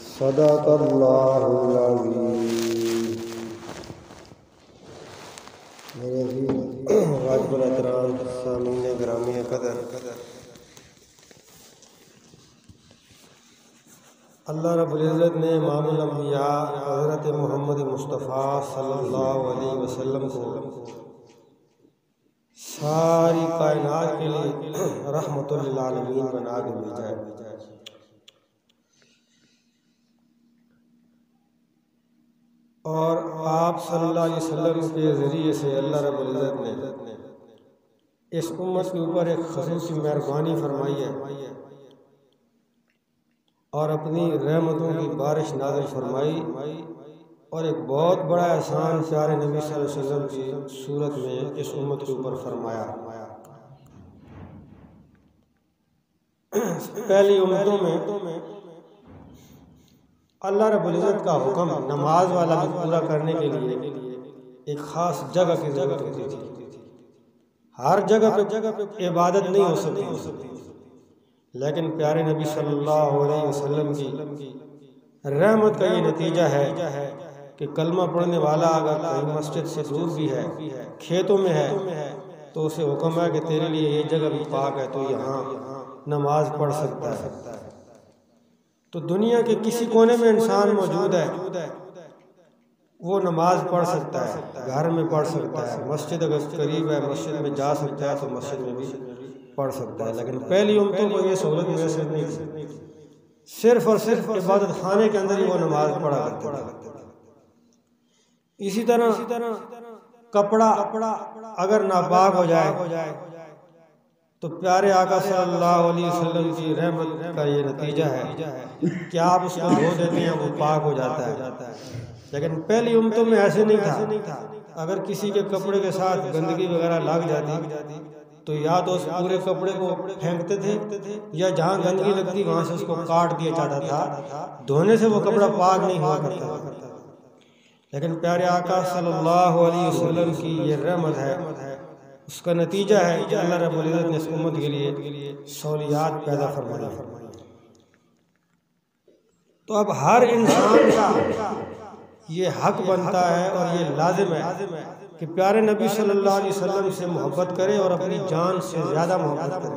صدق اللہ العظیم۔ میرے واجب الاحترام سامعین گرامی قدر، اللہ رب العزت نے امام الانبیاء حضرت محمد مصطفیٰ صلی اللہ علیہ وسلم کو ساری کائنات کے لیے رحمت للعالمین بنا کے بھیجا ہے۔ اور آپ صلی اللہ علیہ وسلم کے ذریعے سے اللہ رب العزت نے اس امت کے اوپر ایک خصوصی مہربانی فرمائی ہے اور اپنی رحمتوں کی بارش نازل فرمائی، اور ایک بہت بڑا احسان پیارے نبی صلی اللہ علیہ وسلم کی صورت میں اس امت کے اوپر فرمایا۔ پہلی امتوں میں اللہ رب العزت کا حکم نماز والا بھی پورا کرنے کے لیے ایک خاص جگہ کی ضرورت ہوتی تھی۔ ہر جگہ پہ عبادت نہیں ہو سکتی، لیکن پیارے نبی صلی اللہ علیہ وسلم کی رحمت کا یہ نتیجہ ہے کہ کلمہ پڑھنے والا اگر کہیں مسجد سے دور بھی ہے، کھیتوں میں ہے، تو اسے حکم ہے کہ تیرے لیے یہ جگہ بھی پاک ہے، تو یہاں نماز پڑھ سکتا ہے۔ تو دنیا کے کسی کونے میں انسان موجود ہے، وہ نماز پڑھ سکتا ہے، گھر میں پڑھ سکتا ہے، مسجد اگر قریب ہے مسجد میں جا سکتا ہے تو مسجد میں بھی پڑھ سکتا ہے۔ لیکن پہلی امتوں کو یہ سہولت میسر نہیں تھی، صرف اور صرف عبادت خانے کے اندر ہی وہ نماز پڑھا کرتے تھے۔ اسی طرح کپڑا اگر ناپاک ہو جائے تو پیارے آقا صلی اللہ علیہ وسلم کی رحمت کا یہ نتیجہ ہے کہ آپ اس کو دھو دیتے ہیں، وہ پاک ہو جاتا ہے۔ لیکن پہلی امتوں میں ایسے نہیں تھا، اگر کسی کے کپڑے کے ساتھ گندگی وغیرہ لگ جاتی تو یا تو اس پورے کپڑے کو پھینکتے تھے، یا جہاں گندگی لگتی وہاں سے اس کو کاٹ دیا جاتا تھا، دھونے سے وہ کپڑا پاک نہیں ہوا کرتا۔ لیکن پیارے آقا صلی اللہ علیہ وسلم کی یہ رحمت ہے، اس کا نتیجہ ہے کہ اللہ رب العزت نے اس امت کے لیے سہولیات پیدا فرمائی۔ تو اب ہر انسان کا یہ حق بنتا ہے اور یہ لازم ہے کہ پیارے نبی صلی اللہ علیہ وسلم سے محبت کرے اور اپنی جان سے زیادہ محبت کرے۔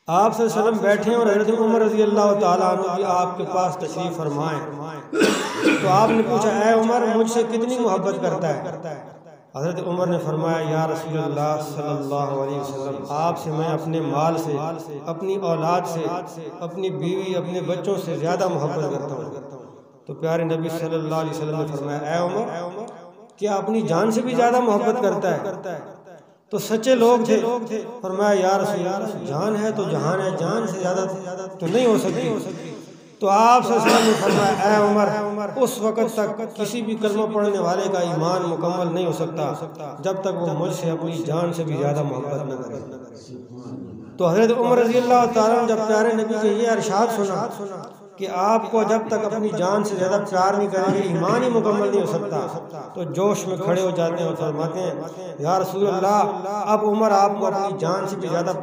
آپ صلی اللہ علیہ وسلم بیٹھے اور حضرت عمر رضی اللہ تعالیٰ عنہ بھی آپ کے پاس تشریف فرمائیں، تو آپ نے پوچھا، اے عمر مجھ سے کتنی محبت کرتا ہے؟ حضرت عمر نے فرمایا، یا رسول اللہ صلی اللہ علیہ وسلم، آپ سے میں اپنے مال سے، اپنی اولاد سے، اپنی بیوی، اپنے بچوں سے زیادہ محبت کرتا ہوں۔ تو پیارے نبی صلی اللہ علیہ وسلم نے فرمایا، اے عمر کیا اپنی جان سے بھی زیادہ محبت کرتا ہے؟ تو سچے لوگ تھے، فرمایا، یا رسول اللہ جان ہے تو جہان ہے، جان سے زیادہ تو نہیں ہو سکتی۔ تو آپ صلی اللہ علیہ وسلم نے فرمایا، اے عمر اس وقت تک کسی بھی کلمہ پڑھنے والے کا ایمان مکمل نہیں ہو سکتا جب تک وہ مجھ سے اپنی جان سے بھی زیادہ محبت نہ کرے۔ تو حضرت عمر رضی اللہ تعالیٰ عنہ جب پیارے نبی کے یہ ارشاد سنا کہ آپ کو جب تک اپنی جان سے زیادہ پیار نہیں کریں گے ایمان ہی مکمل نہیں ہو سکتا، تو جوش میں کھڑے ہو جاتے ہیں اور فرماتے ہیں، یا رسول اللہ اب عمر آپ کو اپنی جان سے بھی زیادہ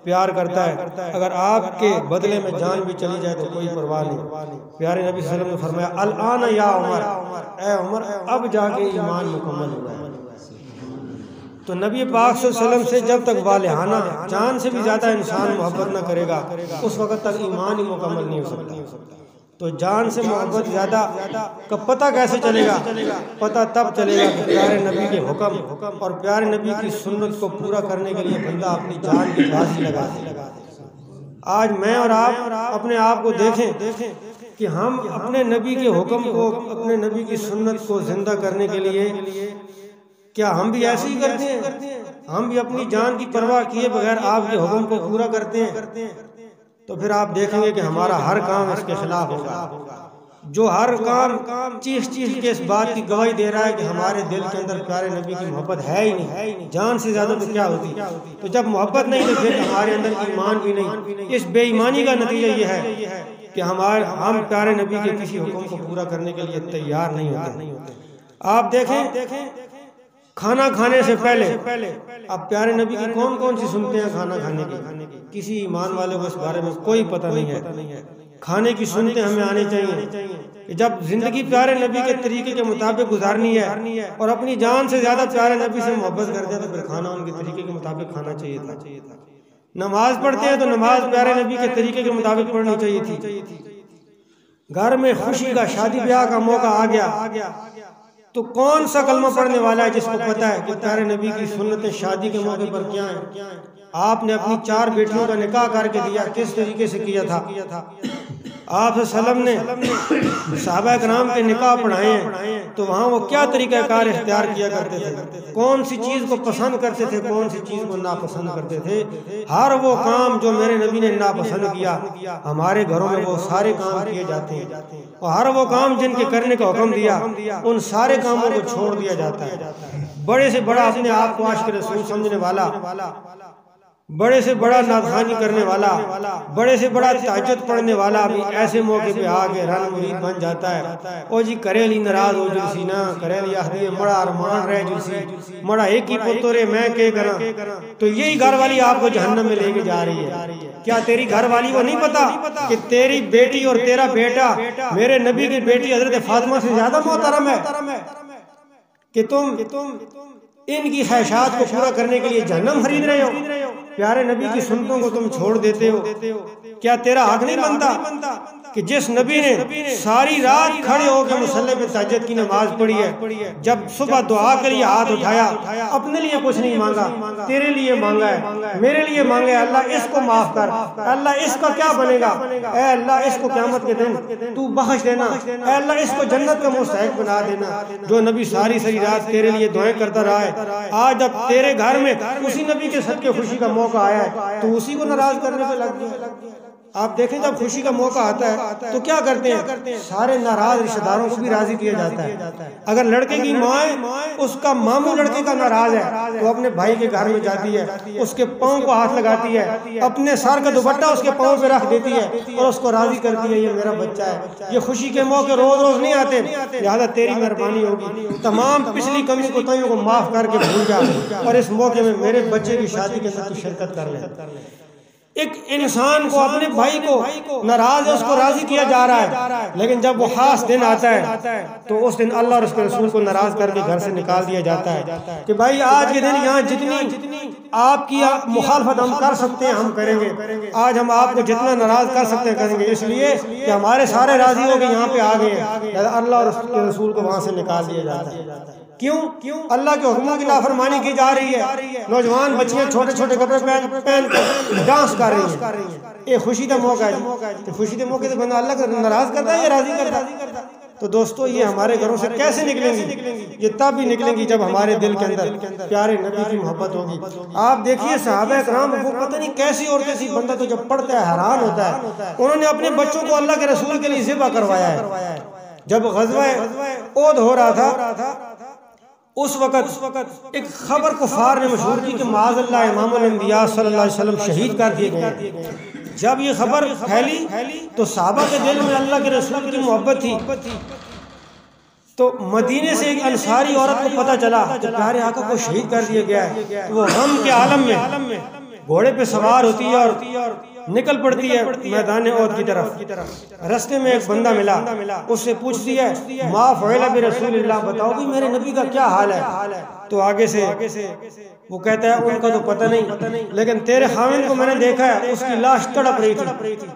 پیار کرتا ہے، اگر آپ کے بدلے میں جان بھی چلی جائے تو کوئی پرواہ نہیں۔ پیارے نبی صلی اللہ علیہ وسلم نے فرمایا، الآن یا عمر، اے عمر اب جا کے ایمان مکمل ہوا ہے۔ تو نبی پاک صلی اللہ علیہ وسلم سے جب تک والہانہ جان سے بھی زیادہ انسان محبت نہ کرے گا اس وقت تک ایمان ہی مکمل نہیں ہو سکتا۔ تو جان سے محبت زیادہ کا پتہ کیسے چلے گا؟ پتہ تب چلے گا کہ پیارے نبی کے حکم اور پیارے نبی کی سنت کو پورا کرنے کے لیے بندہ اپنی جان کی بازی لگا دے۔ آج میں اور آپ اپنے آپ کو دیکھیں کہ ہم اپنے نبی کے حکم کو، اپنے نبی کی سنت کو زندہ کرنے کے لیے کیا ہم بھی ایسے ہی کرتے ہیں؟ ہم بھی اپنی جان کی پرواہ کیے بغیر آپ کے حکم کو پورا کرتے ہیں؟ تو پھر آپ دیکھیں گے کہ ہمارا ہر کام اس کے خلاف ہوگا۔ جو ہر کام چیخ کے اس بات کی گواہی دے رہا ہے کہ ہمارے دل کے اندر پیارے نبی کی محبت ہے ہی نہیں، جان سے زیادہ تو کیا ہوتی؟ تو جب محبت نہیں تو پھر ہمارے اندر ایمان بھی نہیں۔ اس بے ایمانی کا نتیجہ یہ ہے کہ ہم پیارے نبی کے کسی حکم کو پورا کرنے کے لیے تیار نہیں ہوتے۔ آپ دیکھیں کھانا کھانے سے پہلے اب پیارے نبی کی کون سی سنتے ہیں کھانا کھانے کی؟ کسی ایمان والے کو اس بارے میں کوئی پتہ نہیں ہے۔ کھانے کی سنتیں ہمیں آنی چاہیے کہ جب زندگی پیارے نبی کے طریقے کے مطابق گزارنی ہے اور اپنی جان سے زیادہ پیارے نبی سے محبت کرتے ہیں تو پھر کھانا ان کے طریقے کے مطابق کھانا چاہیے تھا۔ نماز پڑھتے ہیں تو نماز پیارے نبی کے طریقے کے مطابق پڑھنی چاہیے تھی۔ گھر میں خوشی کا شادی بیاہ کا موقع آ گیا تو کون سا کلمہ پڑھنے والا ہے جس کو پتہ ہے کہ پیارے نبی کی سنت شادی کے موقع پر کیا ہیں؟ آپ نے اپنی 4 بیٹیوں کا نکاح کر کے دیا، کس طریقے سے کیا تھا؟ آپ صلی اللہ علیہ وسلم نے صحابہ کرام کے نکاح پڑھائے ہیں تو وہاں وہ کیا طریقہ کار اختیار کیا کرتے تھے، کون سی چیز کو پسند کرتے تھے، کون سی چیز کو ناپسند کرتے تھے۔ ہر وہ کام جو میرے نبی نے ناپسند کیا ہمارے گھروں میں وہ سارے کام کیے جاتے ہیں، اور ہر وہ کام جن کے کرنے کا حکم دیا ان سارے کاموں کو چھوڑ دیا جاتا ہے۔ بڑے سے بڑا اپنے آپ کو عاشق رسول سمجھنے والا، بڑے سے بڑا ناخوانی کرنے والا، بڑے سے بڑا تہجد پڑھنے والا بھی ایسے موقع پہ آگے رن مرید بن جاتا ہے۔ او جی کریلی ناراض ہو جلسی نا، کریلی آخری مڑا ارمان رہ جلسی، مڑا ایک ہی پتورے میں کے کرا، تو یہی گھر والی آپ کو جہنم میں لے کے جا رہی ہے۔ کیا تیری گھر والی کو نہیں پتا کہ تیری بیٹی اور تیرا بیٹا میرے نبی کی بیٹی حضرت فاطمہ سے زیادہ محترم ہے کہ تم ان کی خواہشات کو پورا کرنے کے لیے جہنم خرید رہے ہو؟ پیارے نبی کی سنتوں کو تم چھوڑ دیتے ہو۔ کیا تیرا حق نہیں بنتا کہ جس نبی نے ساری رات کھڑے ہو کے مصلی پہ تہجد کی نماز پڑھی ہے، جب صبح دعا کے لیے ہاتھ اٹھایا اپنے لیے کچھ نہیں مانگا، تیرے لیے مانگا ہے، میرے لیے مانگا ہے، اللہ اس کو معاف کر، اللہ اس کا کیا بنے گا، اے اللہ اس کو قیامت کے دن تو بخش دینا، اے اللہ اس کو جنت کا مستحق بنا دینا۔ جو نبی ساری رات تیرے لیے دعائیں کرتا رہا ہے، آج جب تیرے گھر میں اسی نبی کے صدقے خوشی کا موقع آیا ہے تو اسی کو ناراض کرنے پہ لگ گیا۔ آپ دیکھیں جب خوشی کا موقع آتا ہے تو کیا کرتے ہیں؟ سارے ناراض رشتہ داروں کو بھی راضی کیا جاتا ہے۔ اگر لڑکے کی ماں اس کا ماموں لڑکے کا ناراض ہے تو اپنے بھائی کے گھر میں جاتی ہے، اس کے پاؤں کو ہاتھ لگاتی ہے، اپنے سر کا دوپٹہ اس کے پاؤں پہ رکھ دیتی ہے اور اس کو راضی کرتی ہے، یہ میرا بچہ ہے۔ یہ خوشی کے موقع روز روز نہیں آتے، لہذا تیری مہربانی ہوگی تمام پچھلی کمی کوتاہیوں کو معاف کر کے بھول جا اور اس موقع میں میرے بچے کی شادی کے اندر شرکت کر لے۔ ایک انسان کو اپنے بھائی کو ناراض ہے، اس کو راضی کیا جا رہا ہے، لیکن جب وہ خاص دن آتا ہے تو اس دن اللہ اور اس کے رسول کو ناراض کر کے گھر سے نکال دیا جاتا ہے کہ بھائی آج کے دن یہاں جتنی آپ کی مخالفت ہم کر سکتے ہیں ہم کریں گے، آج ہم آپ کو جتنا ناراض کر سکتے ہیں کریں گے، اس لیے کہ ہمارے سارے راضی ہو کے یہاں پہ آ گئے ہیں، اللہ اور اس کے رسول کو وہاں سے نکال دیا جاتا ہے۔ کیوں؟ اللہ کے حکموں کی نافرمانی کی جا رہی ہے، نوجوان بچیاں چھوٹے چھوٹے کپڑے پہن کر ڈانس کر رہی ہیں۔ یہ خوشی کا موقع ہے، خوشی کے موقع سے بندہ اللہ کو ناراض کرتا ہے یا راضی کرتا ہے؟ تو دوستو یہ ہمارے گھروں سے کیسے نکلیں گی؟ یہ تب بھی نکلیں گی جب ہمارے دل کے اندر پیارے نبی کی محبت ہوگی۔ آپ دیکھیے صحابہ کرام وہ پتہ نہیں کیسی عورتیں تھی، بندہ تو جب پڑھتا ہے حیران ہوتا ہے۔ انہوں نے اپنے بچوں کو اللہ کے رسول کے لیے ذبح کروایا ہے۔ جب غزوہ احد ہو رہا تھا اس وقت ایک خبر کفار نے مشہور کی کہ معاذ اللہ امام الانبیاء صلی اللہ علیہ وسلم شہید کر دیے گئے۔ جب یہ خبر پھیلی تو صحابہ کے دل میں اللہ کے رسول کی محبت تھی، تو مدینے سے ایک انصاری عورت کو پتہ چلا کہ پیارے آقا کو شہید کر دیا گیا ہے، وہ غم کے عالم میں گھوڑے پہ سوار ہوتی ہے اور نکل پڑتی ہے میدان احد کی طرف۔ رستے میں ایک بندہ ملا، اس سے پوچھتی ہے ما فعل برسول اللہ، بتاؤ بھی میرے نبی کا کیا حال ہے؟ تو آگے سے وہ کہتا ہے ان کا تو پتہ نہیں، لیکن تیرے خاوند کو میں نے دیکھا ہے، اس کی لاش تڑپ رہی تھی،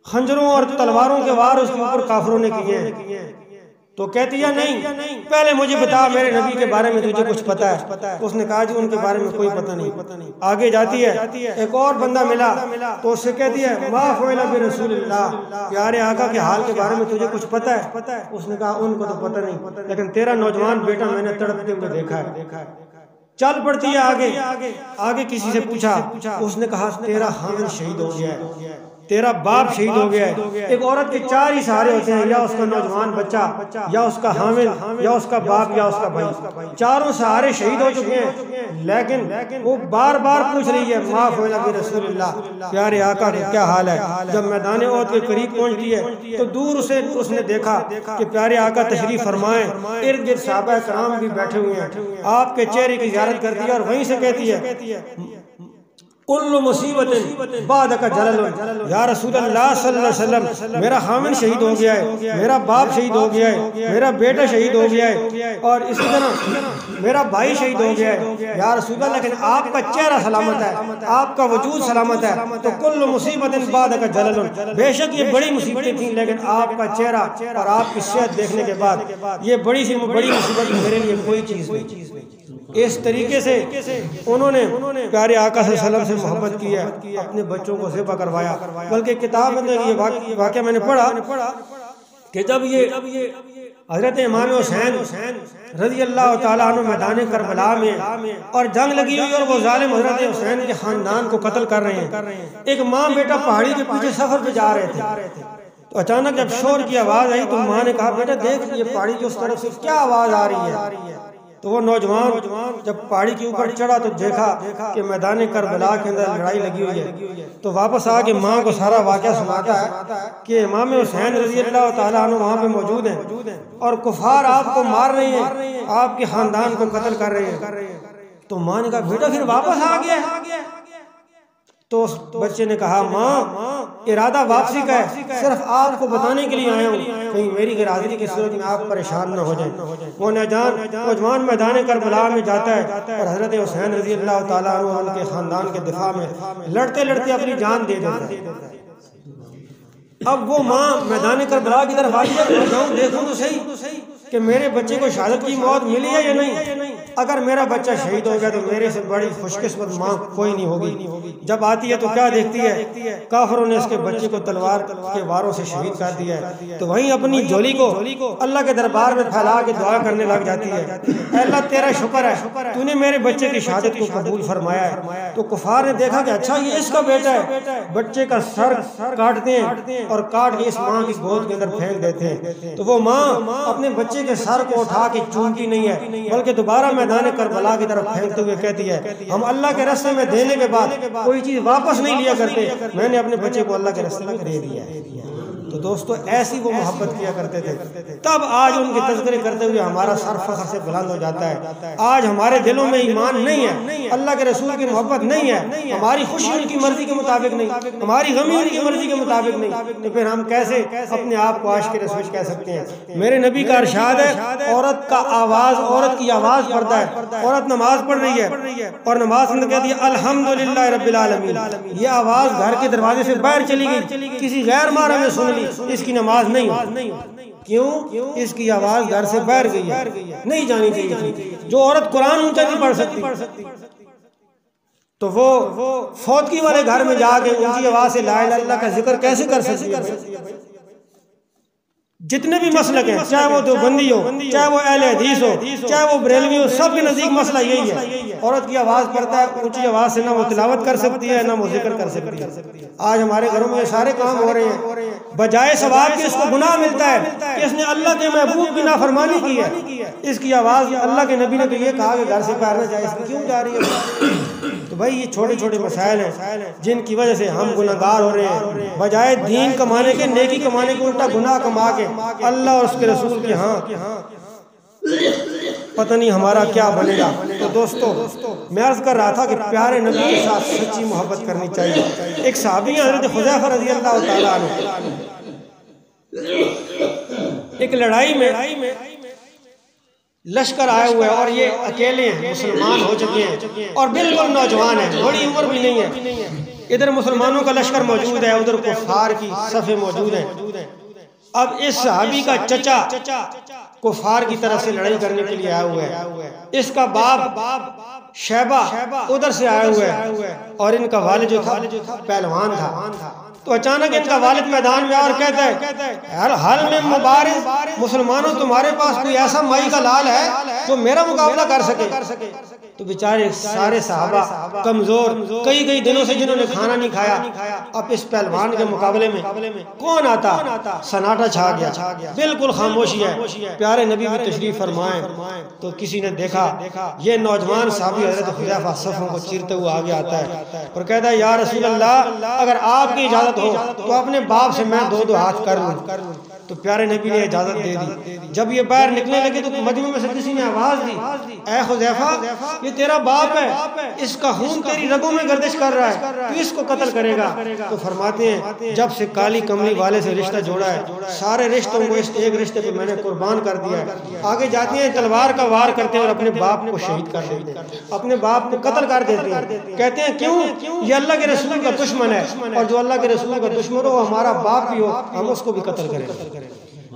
خنجروں اور تلواروں کے وار اس کے اوپر کافروں نے کیے ہیں۔ تو کہتی ہے نہیں، پہلے مجھے بتا میرے نبی کے بارے میں تجھے کچھ پتہ ہے؟ اس نے کہا جی ان کے بارے میں کوئی پتہ نہیں۔ آگے جاتی ہے، ایک اور بندہ ملا تو اس سے کہتی ہے ما فعل برسول اللہ، پیارے آقا کے حال کے بارے میں تجھے کچھ پتہ ہے؟ اس نے کہا ان کو تو پتہ نہیں، لیکن تیرا نوجوان بیٹا میں نے تڑپتے ہوئے دیکھا ہے۔ چل پڑتی ہے آگے کسی سے پوچھا، اس نے کہا تیرا خاوند شہید ہو گیا ہے، تیرا باپ شہید ہو گیا ہے۔ ایک عورت کے 4 ہی سہارے ہوتے ہیں، یا اس کا نوجوان بچہ، یا اس کا حامل، یا اس کا باپ، یا اس کا بھائی، چاروں سہارے شہید ہو چکے ہیں، لیکن وہ بار بار پوچھ رہی ہے ما فعل برسول اللہ، پیارے آقا کا کیا حال ہے؟ جب میدان احد کے قریب پہنچتی ہے تو دور اس نے دیکھا کہ پیارے آقا تشریف فرمائیں، ارد گرد صحابہ کرام بھی بیٹھے ہوئے ہیں، آپ کے چہرے کی زیارت کرتی ہے اور وہیں سے کہتی ہے کل مصیبت بعدک جلل، یا رسول اللہ صلی اللہ علیہ وسلم میرا خامن شہید ہو گیا ہے، میرا باپ شہید ہو گیا ہے، میرا بیٹا شہید ہو گیا ہے، اور اسی طرح میرا بھائی شہید ہو گیا ہے یا رسول اللہ، لیکن آپ کا چہرہ سلامت ہے، آپ کا وجود سلامت ہے، تو کل مصیبت بعدک جلل، بے شک یہ بڑی مصیبتیں تھیں لیکن آپ کا چہرہ اور آپ کی صحت دیکھنے کے بعد یہ بڑی مصیبت میرے لیے کوئی چیز نہیں۔ اس طریقے سے انہوں نے پیارے آقا صلی اللہ علیہ وسلم سے محبت کی ہے، اپنے بچوں کو ذبح کروایا۔ بلکہ کتاب میں یہ واقعہ میں نے پڑھا کہ جب یہ حضرت امام حسین رضی اللہ تعالیٰ عنہ میدان کربلا میں اور جنگ لگی ہوئی اور وہ ظالم حضرت حسین کے خاندان کو قتل کر رہے ہیں، ایک ماں بیٹا پہاڑی کے پیچھے سفر پہ جا رہے تھے، تو اچانک جب شور کی آواز آئی تو ماں نے کہا بیٹا دیکھ یہ پہاڑی کی اس طرف سے کیا آواز آ رہی ہے۔ تو وہ نوجوان جب پہاڑی کے اوپر چڑھا تو دیکھا کہ میدان کربلا کے اندر لڑائی لگی ہوئی ہے، تو واپس آ کے ماں کو سارا واقعہ سناتا ہے کہ امام حسین رضی اللہ تعالیٰ عنہ وہاں پہ موجود ہیں اور کفار آپ کو مار رہے ہیں، آپ کے خاندان کو قتل کر رہے ہیں۔ تو ماں نے کہا بیٹا پھر واپس آ گیا؟ تو اس بچے نے کہا ماں ارادہ واپسی کا ہے، صرف آپ کو بتانے کے لیے آیا ہوں، کہیں میری غیرحاضری کی صورت میں آپ پریشان نہ ہو جائیں۔ وہ نوجوان میدان کربلا میں جاتا ہے اور حضرت حسین رضی اللہ تعالیٰ عنہ ان کے خاندان کے دفاع میں لڑتے لڑتے اپنی جان دے دیتا ہے۔ اب وہ ماں میدان کربلا کی طرف آئی ہے، میں جاؤں دیکھوں تو صحیح کہ میرے بچے کو شہادت کی موت ملی ہے یا نہیں، اگر میرا بچہ شہید ہو گیا تو میرے سے بڑی خوش قسمت ماں کوئی نہیں ہوگی۔ جب آتی ہے تو کیا دیکھتی ہے، کافروں نے اس کے بچے کو تلوار کے واروں سے شہید کر دیا ہے، تو وہیں اپنی جھولی کو اللہ کے دربار میں پھیلا کے دعا کرنے لگ جاتی ہے، اے اللہ تیرا شکر ہے تو نے میرے بچے کی شہادت کو قبول فرمایا ہے۔ تو کفار نے دیکھا کہ اچھا یہ اس کا بیٹا ہے، بچے کا سر کاٹتے ہیں اور کاٹ کے اس ماں کی گود کے اندر پھینک دیتے ہیں۔ تو وہ ماں اپنے بچے کے سر کو اٹھا کے چومتی نہیں ہے بلکہ دوبارہ میدان کربلا کی طرف پھینکتے ہوئے کہتی ہے ہم اللہ کے راستے میں دینے کے بعد کوئی چیز واپس نہیں لیا کرتے، میں نے اپنے بچے کو اللہ کے راستے میں دے دیا ہے۔ تو دوستو ایسی وہ محبت کیا کرتے تھے، تب آج ان کے تذکرے کرتے ہوئے ہمارا سر فخر سے بلند ہو جاتا ہے۔ آج ہمارے دلوں میں ایمان نہیں ہے، اللہ کے رسول کی محبت نہیں ہے، ہماری خوشی ان کی مرضی کے مطابق نہیں، ہماری غمی ان کی مرضی کے مطابق نہیں، تو پھر ہم کیسے اپنے آپ کو عاشق رسول کہہ سکتے ہیں؟ میرے نبی کا ارشاد ہے عورت کا آواز، عورت کی آواز پڑھتا ہے، عورت نماز پڑھ رہی ہے اور نماز میں کہتی ہے الحمدللہ رب العالمین، یہ آواز گھر کے دروازے سے باہر چلی گئی، کسی غیر محرم نے سن لی، اس کی نماز نہیں ہوئی۔ کیوں؟ اس کی آواز گھر سے باہر گئی ہے، نہیں جانی چاہیے تھی۔ جو عورت قرآن اونچا نہیں پڑھ سکتی تو وہ فوتگی والے گھر میں جا کے اونچی آواز سے لا الہ الا اللہ کا ذکر کیسے کر سکتی ہے؟ جتنے بھی مسلک ہیں، چاہے وہ دیوبندی ہو، چاہے وہ اہل حدیث ہو، چاہے وہ بریلوی ہو، سب کے نزدیک مسئلہ یہی ہے، عورت کی آواز پڑھتا ہے اونچی آواز سے نہ وہ تلاوت کر سکتی ہے نہ وہ ذکر کر سکتی ہے۔ آج ہمارے گھروں میں یہ سارے کام ہو رہے ہیں، بجائے ثواب کے اس کو گناہ ملتا ہے کہ اس نے اللہ کے محبوب کی نافرمانی کی ہے۔ اس کی آواز اللہ کے نبی نے تو یہ کہا کہ گھر سے باہر نہ جائے، اس کی کیوں جا رہی ہے؟ تو بھائی یہ چھوٹے چھوٹے مسائل ہیں جن کی وجہ سے ہم گناہگار ہو رہے ہیں، بجائے دین کمانے کے، نیکی کمانے کے، الٹا گناہ کما کے اللہ اور اس کے رسول کے ہاں پتہ نہیں ہمارا کیا بنے گا۔ تو دوستو میں عرض کر رہا تھا کہ پیارے نبی کے ساتھ سچی محبت کرنی چاہیے۔ ایک صحابی ہیں حضرت حذیفہ رضی اللہ تعالیٰ عنہ، ایک لڑائی میں لشکر آئے ہوئے اور یہ اکیلے ہیں، مسلمان ہو چکے ہیں اور بالکل نوجوان ہیں، بڑی عمر بھی نہیں ہے۔ ادھر مسلمانوں کا لشکر موجود ہے، ادھر کفار کی صفیں موجود ہیں۔ اب اس صحابی کا چچا کفار کی طرف سے لڑائی کرنے کے لیے آیا ہوا ہے، اس کا باپ شیبہ ادھر سے آیا ہوا ہے اور ان کا والد جو تھا پہلوان تھا۔ تو اچانک ان کا والد میدان میں اور کہتا ہے حل میں مبارز مسلمانوں تمہارے پاس کوئی ایسا مائی کا لال ہے جو میرا مقابلہ کر سکے؟ تو بیچارے سارے صحابہ کمزور، کئی دنوں سے جنہوں نے کھانا نہیں کھایا، اب اس پہلوان کے مقابلے میں کون آتا؟ سناٹا چھا گیا، بالکل خاموشی ہے۔ پیارے نبی بھی تشریف فرمائیں تو کسی نے دیکھا یہ نوجوان صحابی حضرت حذیفہ صفوں کو چیرتے ہوئے آگے آتا ہے اور کہتا ہے یا رسول اللہ اگر آپ کی اجازت ہو تو اپنے باپ سے میں دو ہاتھ کر لوں۔ تو پیارے نبی نے اجازت دے دی۔ جب یہ باہر نکلنے لگے تو مجمع میں سے کسی نے آواز دی، اے حذیفہ یہ تیرا باپ ہے، اس کا خون تیری رگوں میں گردش کر رہا ہے، تو اس کو قتل کرے گا؟ تو فرماتے ہیں جب سے کالی کملی والے سے رشتہ جوڑا ہے سارے رشتوں کو اس ایک رشتے پہ میں نے قربان کر دیا ہے۔ آگے جاتے ہیں تلوار کا وار کرتے ہیں اور اپنے باپ کو شہید کر دیتے ہیں، اپنے باپ کو قتل کر دیتے ہیں۔ کہتے ہیں کیوں؟ یہ اللہ کے رسول کا دشمن ہے، اور جو اللہ کے رسول کا دشمن ہو وہ ہمارا باپ بھی ہو، ہم اس کو بھی قتل کریں۔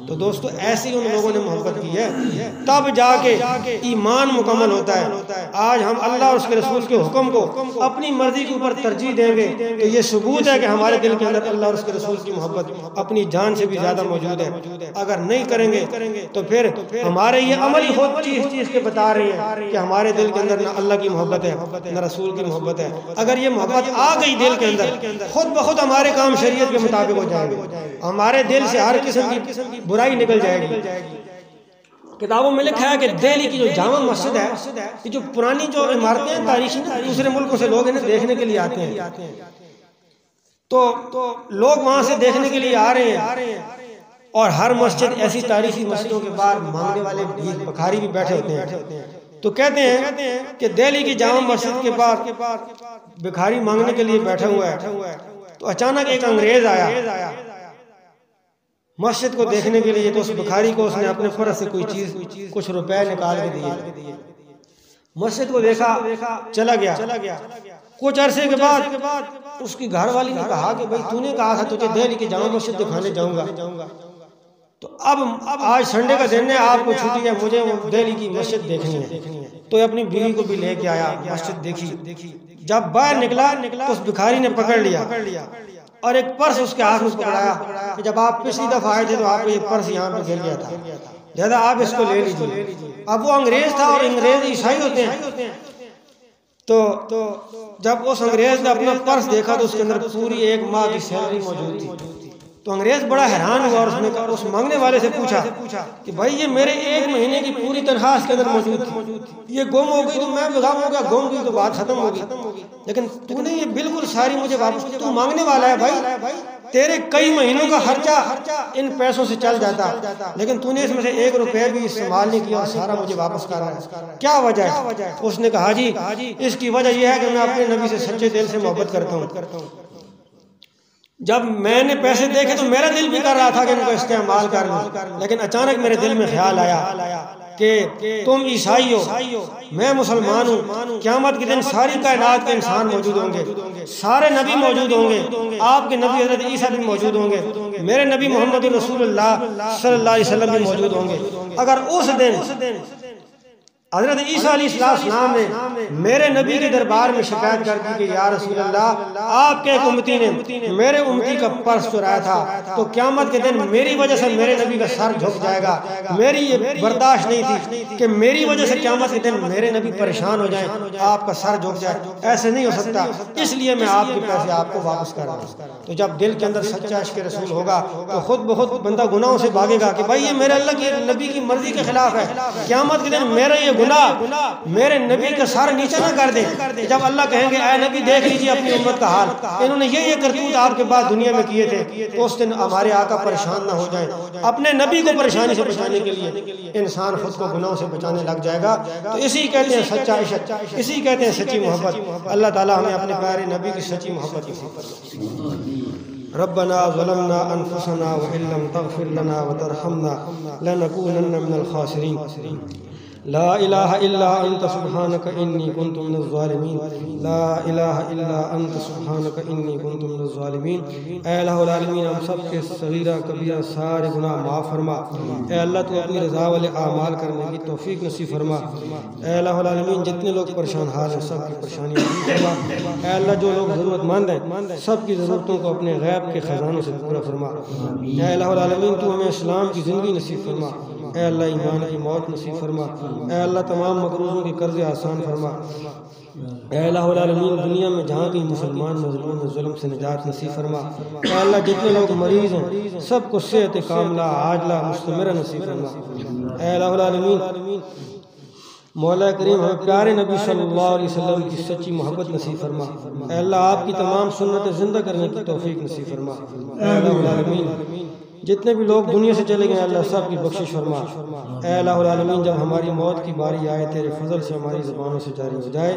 تو دوستو ایسی ان لوگوں نے محبت کی ہے، تب جا کے ایمان مکمل ہوتا ہے۔ آج ہم اللہ اور اس کے رسول کے حکم کو اپنی مرضی کے اوپر ترجیح دیں گے تو یہ ثبوت ہے کہ ہمارے دل کے اندر اللہ اور اس کے رسول کی محبت اپنی جان سے بھی زیادہ موجود ہے۔ اگر نہیں کریں گے تو پھر ہمارے یہ عمل ہی خود چیز کے بتا رہے ہیں کہ ہمارے دل کے اندر نہ اللہ کی محبت ہے نہ رسول کی محبت ہے۔ اگر یہ محبت آ گئی دل کے اندر خود بخود ہمارے کام شریعت کے مطابق ہو جائیں گے، ہمارے دل سے ہر قسم کی برائی نکل جائے گی۔ کتابوں میں لکھا ہے کہ دہلی کی جو جامع مسجد ہے، یہ جو پرانی جو عمارتیں ہیں تاریخی دوسرے ملکوں سے لوگ انہیں دیکھنے کے لیے آتے ہیں، تو لوگ وہاں سے دیکھنے کے لیے آ رہے ہیں، اور ہر مسجد ایسی تاریخی مسجدوں کے باہر مانگنے والے بھکاری بھی بیٹھے ہوتے ہیں۔ تو کہتے ہیں کہ دہلی کی جامع مسجد کے باہر بھکاری مانگنے کے لیے بیٹھا ہوا ہے، تو اچانک ایک انگریز آیا مسجد کو دیکھنے کے لیے، تو اس بھکاری کو اس نے اپنے پرس سے کوئی چیز کچھ روپے نکال کے دیے، مسجد کو دیکھا چلا گیا۔ کچھ عرصے کے بعد اس کی گھر والی نے کہا کہ بھئی تو نے کہا تھا تجھے دہلی کی جامع مسجد دکھانے جاؤں گا، تو اب آج سنڈے کا دن ہے، آپ کو چھٹی ہے، مجھے دہلی کی مسجد دیکھنی ہے۔ تو اپنی بیوی کو بھی لے کے آیا، مسجد دیکھی۔ جب باہر نکلا تو اس بھکاری نے پکڑ لیا اور ایک پرس اس کے ہاتھ میں پکڑایا کہ جب آپ پچھلی دفعہ آئے تھے تو آپ کو یہ پرس یہاں پہ گر گیا تھا، لہذا آپ اس کو لے لیجیے۔ اب وہ انگریز تھا اور انگریز عیسائی ہوتے ہیں، تو جب اس انگریز نے اپنا پرس دیکھا تو اس کے اندر پوری 1 ماہ کی سیلری موجود تھی۔ تو انگریز بڑا حیران ہوا اور اس مانگنے والے سے پوچھا کہ بھائی یہ میرے 1 مہینے کی پوری تنخواہ اس کے اندر موجود تھی، یہ گم ہو گئی تو میں بغام ہو گیا، گم گئی تو بات ختم ہوگی، لیکن تو نے یہ بالکل ساری مجھے واپس، تو مانگنے والا ہے بھائی، تیرے کئی مہینوں کا خرچہ ان پیسوں سے چل جاتا، لیکن تو نے اس میں سے 1 روپے بھی استعمال نہیں کیا اور سارا مجھے واپس کر رہا ہے، کیا وجہ ہے؟ اس نے کہا جی اس کی وجہ یہ ہے کہ میں اپنے نبی سے سچے دل سے محبت کرتا ہوں۔ جب میں نے پیسے دیکھے تو میرا دل بھی کر رہا تھا کہ ان کو استعمال کر لوں، لیکن اچانک میرے دل میں خیال آیا کہ تم عیسائی ہو، میں مسلمان ہوں، قیامت کے دن ساری کائنات کے انسان موجود ہوں گے، سارے نبی موجود ہوں گے، آپ کے نبی حضرت عیسیٰ بھی موجود ہوں گے، میرے نبی محمد رسول اللہ صلی اللہ علیہ وسلم بھی موجود ہوں گے۔ اگر اس دن حضرت عیسیٰ علیہ السلام نے میرے نبی کے دربار میں شکایت کر دی کہ یا رسول اللہ آپ کے ایک امتی نے میرے امتی کا پرس چرایا تھا، تو قیامت کے دن میری وجہ سے میرے نبی کا سر جھک جائے گا، میری یہ برداشت نہیں تھی کہ میری وجہ سے قیامت کے دن میرے نبی پریشان ہو جائیں، آپ کا سر جھک جائے، ایسے نہیں ہو سکتا، اس لیے میں آپ کے پیسے آپ کو واپس کر رہا ہوں۔ تو جب دل کے اندر سچا عشق رسول ہوگا تو خود بخود بندہ گناہوں سے بھاگے گا کہ بھائی یہ میرے اللہ کے نبی کی مرضی کے خلاف ہے، قیامت کے دن میرا یہ گناہ میرے نبی کا سر نیچے نہ کر دے۔ جب اللہ کہیں گے اے نبی دیکھ لیجیے اپنی امت کا حال، انہوں نے یہ کرتوت آپ کے بعد دنیا میں کیے تھے، تو اس دن ہمارے آقا پریشان نہ ہو جائیں۔ اپنے نبی کو پریشانی سے بچانے کے لیے انسان خود کو گناہوں سے بچانے لگ جائے گا، تو اسی کہتے ہیں سچا عشق، اسی کہتے ہیں سچی محبت۔ اللہ تعالیٰ ہمیں اپنے پیارے نبی کی سچی محبت نصیب فرمائے۔ ربنا ظلمنا انفسنا وان لم تغفر لنا وترحمنا لنكونن من الخاسرين لا الہ الا انت سبحانک انی کنت من الظالمین لا الہ الا انت سبحانک انی کنت من الظالمین۔ اے الہ العالمین ہم سب کے صغیرہ کبیرہ سارے گناہ معاف فرما، اے اللہ تو اپنی رضا والے اعمال کرنے کی توفیق نصیب فرما۔ اے الہ العالمین جتنے لوگ پریشان حال ہیں سب کی پریشانی دور فرما، اے اللہ جو لوگ ضرورت مند ہیں سب کی ضرورتوں کو اپنے غیب کے خزانوں سے پورا فرما۔ اے الہ العالمین تو ہمیں اسلام کی زندگی نصیب فرما، اے اللہ ایمان کی موت نصیب فرما، اے اللہ تمام مقروضوں کے قرض آسان فرما۔ اے الہ العالمین دنیا میں جہاں بھی مسلمان مظلوم ہیں ظلم سے نجات نصیب فرما۔ اے اللہ جتنے لوگ مریض ہیں سب کو صحت کاملہ عاجلہ مستمرہ نصیب فرما۔ اے الہ العالمین مولا کریم ہمیں پیارے نبی صلی اللہ علیہ وسلم کی سچی محبت نصیب فرما۔ اے اللہ آپ کی تمام سنتیں زندہ کرنے کی توفیق نصیب فرما۔ اے الہ العالمین جتنے بھی لوگ دنیا سے چلے گئے اللہ سب کی بخشش فرما۔ اے الہ العالمین جب ہماری موت کی باری آئے تیرے فضل سے ہماری زبانوں سے جاری ہو جائے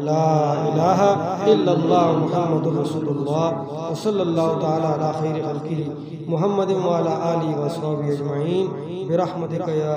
لا الہ الا اللہ محمد رسول اللہ وصلی اللہ تعالی علی خیر خلقہ محمد وعلی آلہ وصحبہ اجمعین برحمتک یا